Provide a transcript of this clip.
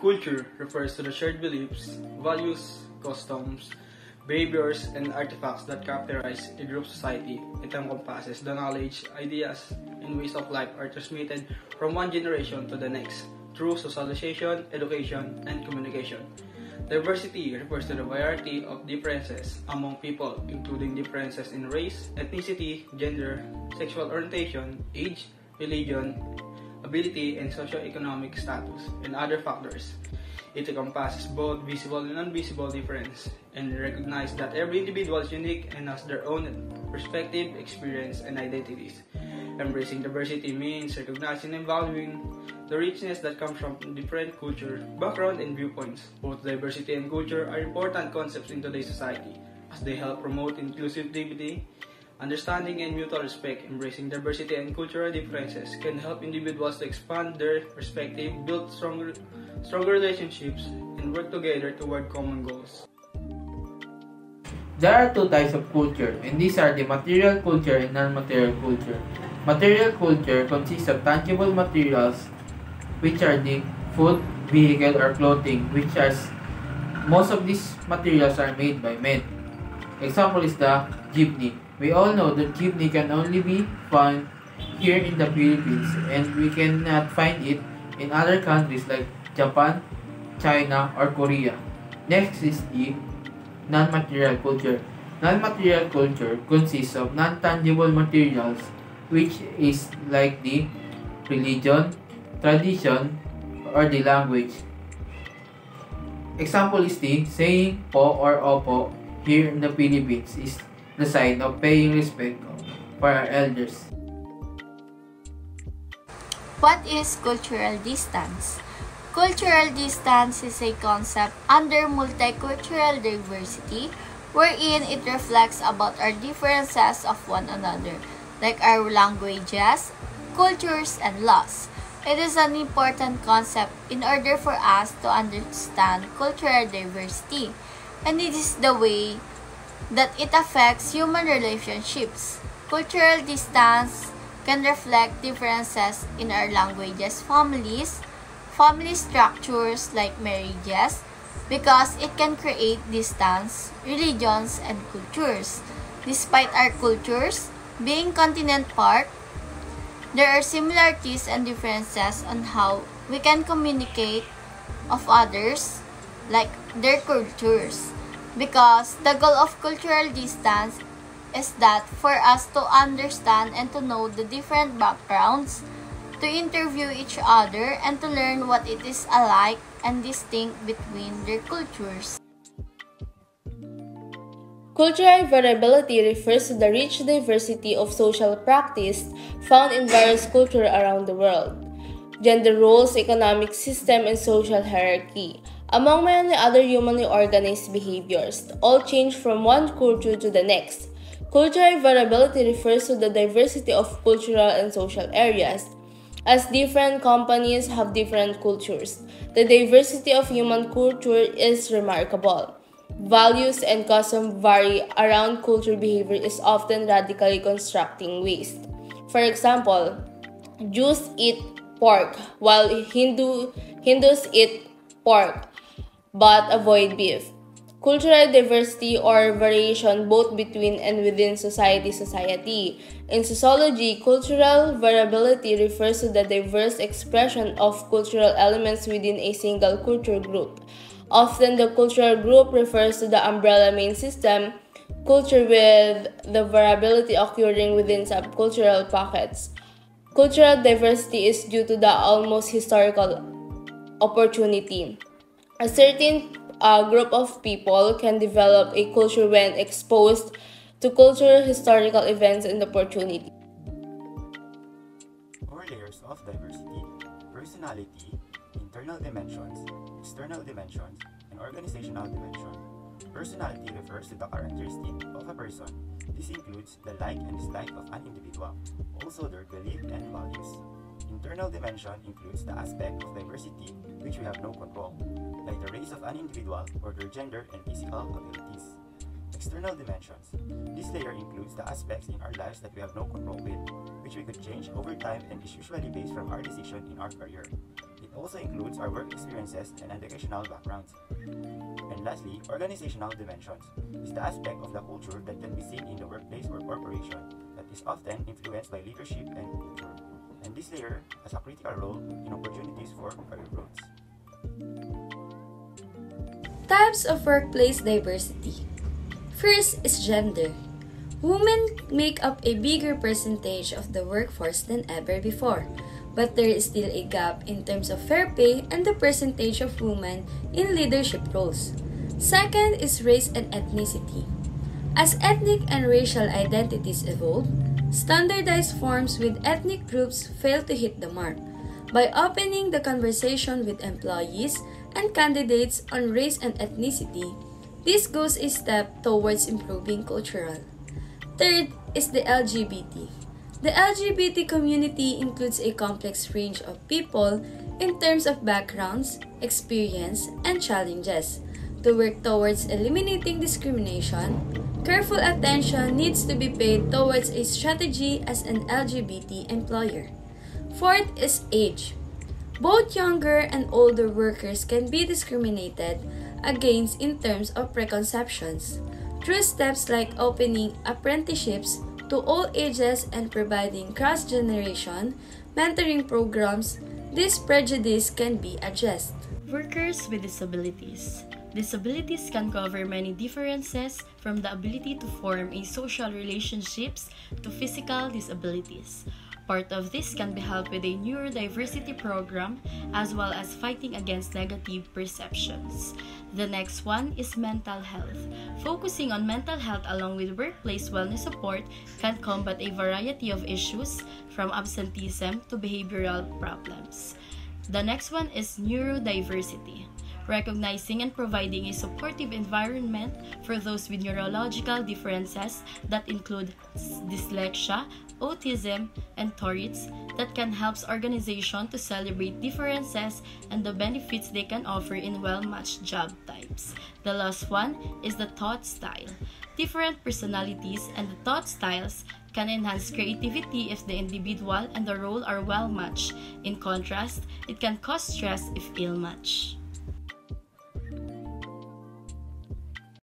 Culture refers to the shared beliefs, values, customs, behaviors, and artifacts that characterize a group society. It encompasses the knowledge, ideas, and ways of life are transmitted from one generation to the next through socialization, education, and communication. Diversity refers to the variety of differences among people, including differences in race, ethnicity, gender, sexual orientation, age, religion, ability, and socioeconomic status, and other factors. It encompasses both visible and invisible difference, and recognizes that every individual is unique and has their own perspective, experience, and identities. Embracing diversity means recognizing and valuing the richness that comes from different culture, background, and viewpoints. Both diversity and culture are important concepts in today's society, as they help promote inclusivity, understanding, and mutual respect. Embracing diversity and cultural differences can help individuals to expand their perspective, build stronger relationships, and work together toward common goals. There are two types of culture, and these are the material culture and non-material culture. Material culture consists of tangible materials, which are the food, vehicle, or clothing, most of these materials are made by men. Example is the jeepney. We all know that jeepney can only be found here in the Philippines, and we cannot find it in other countries like Japan, China, or Korea. Next is the non-material culture. Non-material culture consists of non-tangible materials, which is like the religion, tradition, or the language. Example is the saying po or opo here in the Philippines is the sign of paying respect for our elders. What is cultural distance? Cultural distance is a concept under multicultural diversity wherein it reflects about our differences of one another, like our languages, cultures, and laws. It is an important concept in order for us to understand cultural diversity, and it is the way that it affects human relationships. Cultural distance can reflect differences in our languages, family structures like marriages, because it can create distance, religions, and cultures. Despite our cultures being continent apart, there are similarities and differences on how we can communicate of others, like their cultures. Because the goal of cultural distance is that for us to understand and to know the different backgrounds, to interview each other, and to learn what it is alike and distinct between their cultures. Cultural variability refers to the rich diversity of social practice found in various cultures around the world. Gender roles, economic system, and social hierarchy, among many other humanly organized behaviors, all change from one culture to the next. Cultural variability refers to the diversity of cultural and social areas, as different companies have different cultures. The diversity of human culture is remarkable. Values and customs vary around culture. Behavior is often radically constructing waste. For example, Jews eat pork while Hindus eat pork but avoid beef. Cultural diversity or variation both between and within society. In sociology, cultural variability refers to the diverse expression of cultural elements within a single culture group. Often, the cultural group refers to the umbrella main system, culture, with the variability occurring within subcultural pockets. Cultural diversity is due to the almost historical opportunity. A certain group of people can develop a culture when exposed to cultural historical events and opportunity. 4 layers of diversity: personality, internal dimensions, external dimensions, and organizational dimension. Personality refers to the characteristic of a person. This includes the like and dislike of an individual, also their beliefs and values. Internal dimension includes the aspect of diversity which we have no control, like the race of an individual or their gender and physical abilities. External dimensions. This layer includes the aspects in our lives that we have no control with, which we could change over time and is usually based from our decision in our career. It also includes our work experiences and educational backgrounds. And lastly, organizational dimensions is the aspect of the culture that can be seen in the workplace or corporation that is often influenced by leadership and culture. And this layer has a critical role in opportunities for career growth. Types of workplace diversity. First is gender. Women make up a bigger percentage of the workforce than ever before, but there is still a gap in terms of fair pay and the percentage of women in leadership roles. Second is race and ethnicity. As ethnic and racial identities evolve, standardized forms with ethnic groups fail to hit the mark. By opening the conversation with employees and candidates on race and ethnicity, this goes a step towards improving cultural. Third is the LGBT. The LGBT community includes a complex range of people in terms of backgrounds, experience, and challenges. To work towards eliminating discrimination, careful attention needs to be paid towards a strategy as an LGBT employer. Fourth is age. Both younger and older workers can be discriminated against in terms of preconceptions. Through steps like opening apprenticeships to all ages and providing cross-generation mentoring programs, this prejudice can be addressed. Workers with disabilities. Disabilities can cover many differences from the ability to form a social relationships to physical disabilities. Part of this can be helped with a neurodiversity program as well as fighting against negative perceptions. The next one is mental health. Focusing on mental health along with workplace wellness support can combat a variety of issues from absenteeism to behavioral problems. The next one is neurodiversity. Recognizing and providing a supportive environment for those with neurological differences that include dyslexia, autism, and Tourette's that can help organizations to celebrate differences and the benefits they can offer in well-matched job types. The last one is the thought style. Different personalities and the thought styles can enhance creativity if the individual and the role are well matched. In contrast, it can cause stress if ill matched.